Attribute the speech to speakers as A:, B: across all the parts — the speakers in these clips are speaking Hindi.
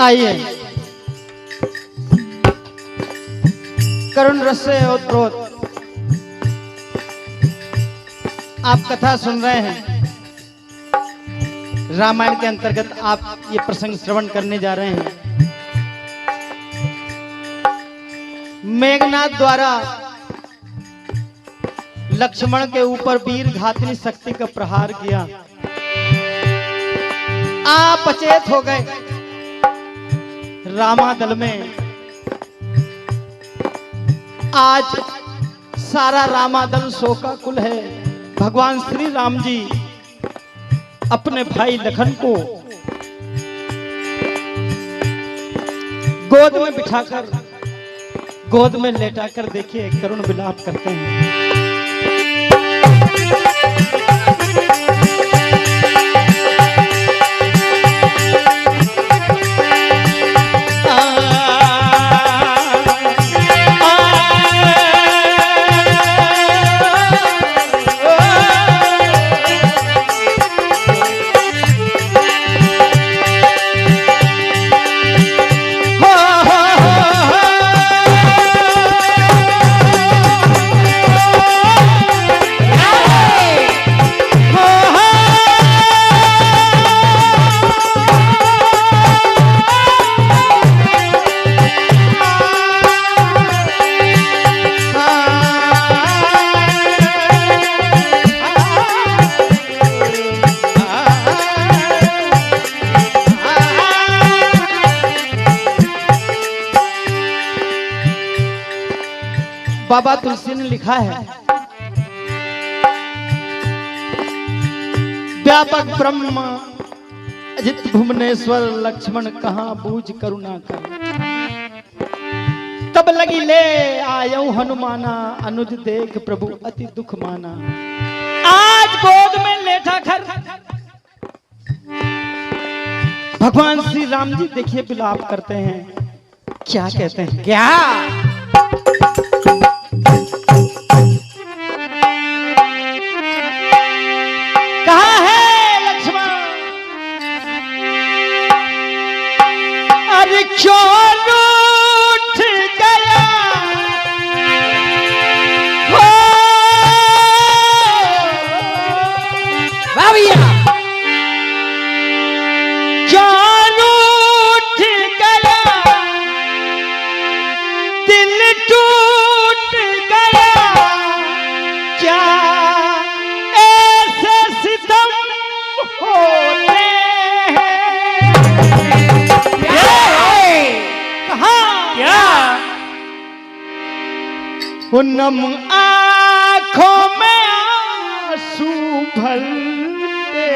A: आइए करुण रस से ओतप्रोत आप कथा सुन रहे हैं। रामायण के अंतर्गत आप ये प्रसंग श्रवण करने जा रहे हैं। मेघनाथ द्वारा लक्ष्मण के ऊपर वीर घातनी शक्ति का प्रहार किया। आप अचेत हो गए। रामादल में आज सारा रामादल शोकाकुल है। भगवान श्री राम जी अपने भाई लखन को गोद में बिठाकर गोद में लेटाकर देखिए करुण विलाप करते हैं। बाबा तुलसी ने लिखा है, व्यापक ब्रह्म अजित भुवनेश्वर लक्ष्मण कहाँ बूझ करुणा कर। तब लगी ले आयो हनुमाना अनुज देख प्रभु अति दुख माना। आज गोद में लेटा कर भगवान श्री राम जी देखिए विलाप करते हैं। क्या कहते हैं? क्या कहाँ है लक्ष्मण? अरे क्यों रूठ गया हो भैया? क्यों रूठ गया? दिल टूट गया क्या? नम आँखों में आंसू भरते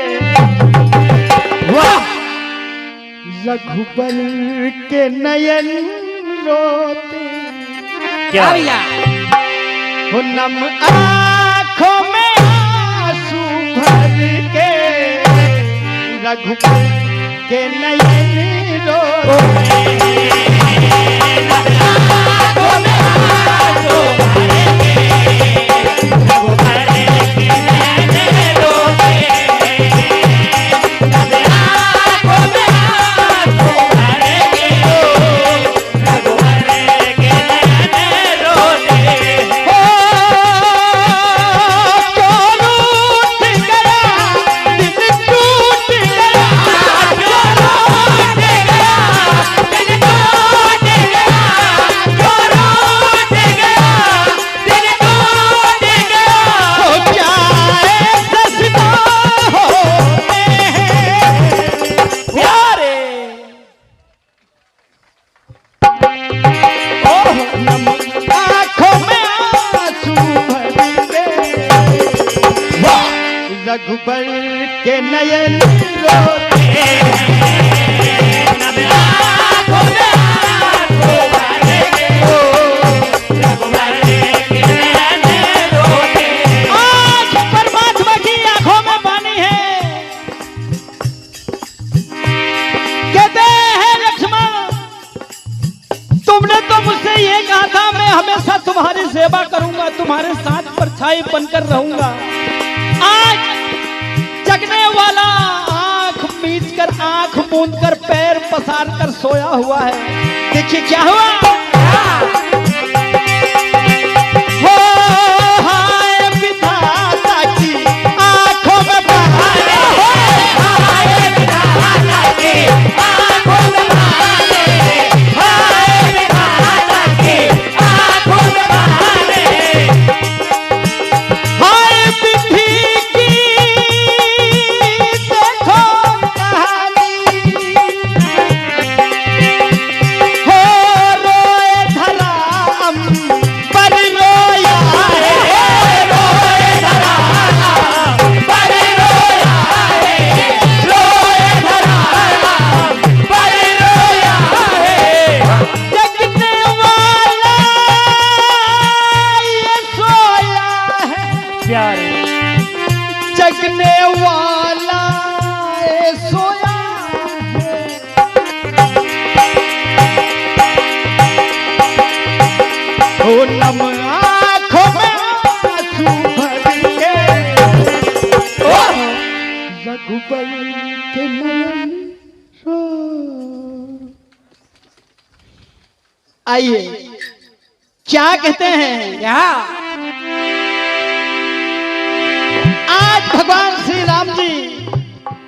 A: वाह रघुबर के नयन रोते। क्या भैया? नम आँखों में आंसू भर के रघुबर के नयन रोते। रघुबर के नयन रोते। रघुबर सेवा करूंगा, तुम्हारे साथ परछाई बनकर रहूंगा। आज जगने वाला आंख मीच कर, आंख मूंद कर, पैर पसार कर सोया हुआ है। देखिए क्या हुआ। हो हाय विधाता की आंखों में बहारे, हाय विधाता की आंखों में बहारे, हाय विधाता की आंखों में बहारे, हाय विधि की देखो कहानी, हो रोए धरा पर रोया है, रोए धरा पर रोया है, रोए धरा पर रोया है। जगने वाला ये सोया है प्यारे, जगने वाला ये सोया है। ओ नम आँखों में आंसू भर के, ओ रघुबर के नयन रो। आइए क्या कहते हैं। क्या आज भगवान श्री राम जी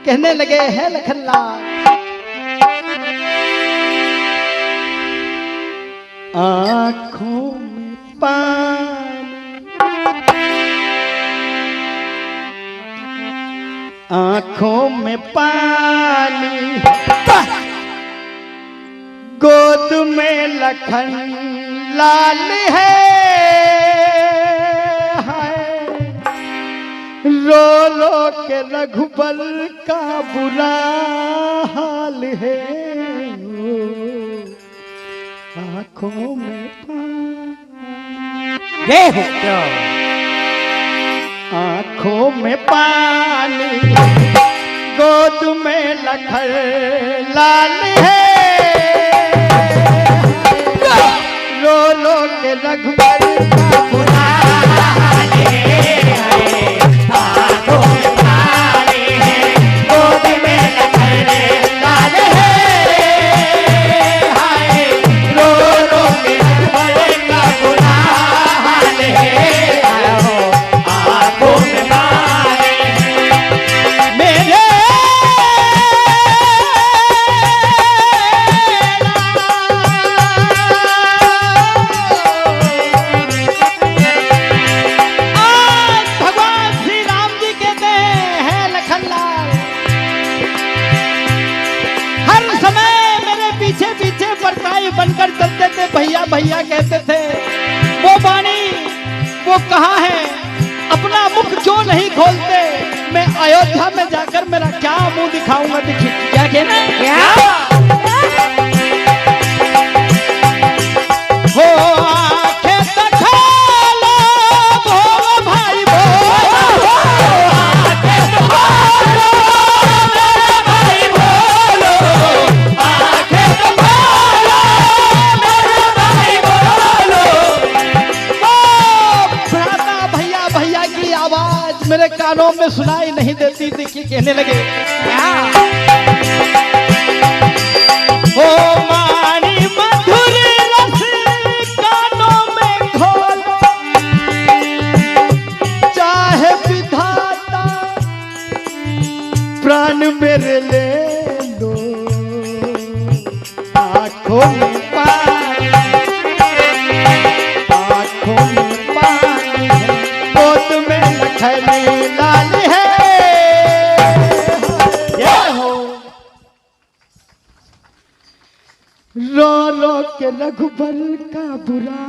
A: कहने लगे हैं लखनलाल, आंखों में पानी, आंखों में पानी, गोद में लखन लाल है, हाय रो रो के रघुबर का बुरा हाल है। आंखों में पानी, आंखों में पानी, गोद में लखन लाल है, रो रो के रघुबर का बुरा हाल है। आंखों में पानी है, गोद में लखन लाल है, हाय रो रो के रघुबर का बुरा हाल है। आंखों में पानी मेरे बनकर चलते थे, भैया भैया कहते थे। वो वाणी वो कहाँ है, अपना मुख जो नहीं खोलते। मैं अयोध्या में जाकर मेरा क्या मुंह दिखाऊंगा। देखिए क्या कहना हो, आंखें तो खोलो भोलो भाई भोलो, आंखें तो खोलो मेरे भाई भोलो, आंखें तो खोलो मेरे भाई भोलो। ओ भ्राता भैया भैया की आवाज मेरे कानों में सुनाई नहीं देती। देखिए कहने लगे क्या हो, मानी मधुर रस कानों में घोलो, चाहे विधाता प्राण मेरे ले लो। आंखों में पानी, आंखों में पानी है, गोद में लखन लाल है। रो रो के रघुबर का बुरा